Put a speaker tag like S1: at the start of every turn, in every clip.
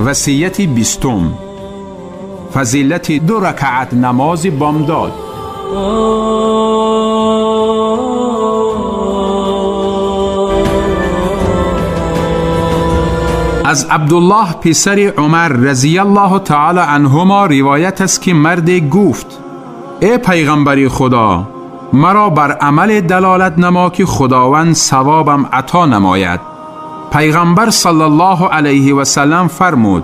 S1: وصیت 20، فضیلت 2 رکعت نماز بامداد. از عبدالله پسر عمر رضی الله تعالی عنهما روایت است که مرد گفت: ای پیغمبر خدا، مرا بر عمل دلالت نما که خداوند ثوابم عطا نماید. پیغمبر صلی الله علیه و سلم فرمود: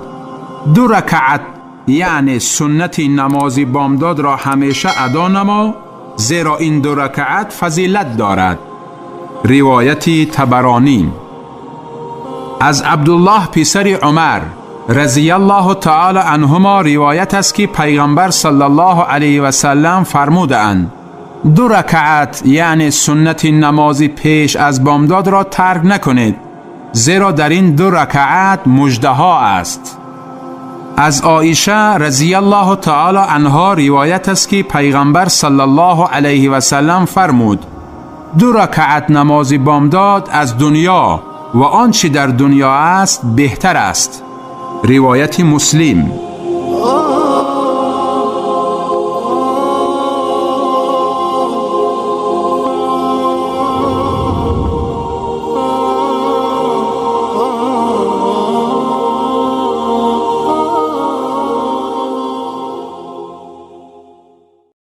S1: 2 رکعت یعنی سنت نماز بامداد را همیشه ادا نما، زیرا این 2 رکعت فضیلت دارد. روایت طبرانی. از عبدالله پسر عمر رضی الله تعالی عنهما روایت است که پیغمبر صلی الله علیه و سلم فرمودند: 2 رکعت یعنی سنت نماز پیش از بامداد را ترک نکنید، زیرا در این 2 رکعت مژدها است. از عایشه رضی الله تعالی عنها روایت است که پیغمبر صلی الله علیه و سلم فرمود: 2 رکعت نماز بامداد از دنیا و آنچه در دنیا است بهتر است. روایت مسلم.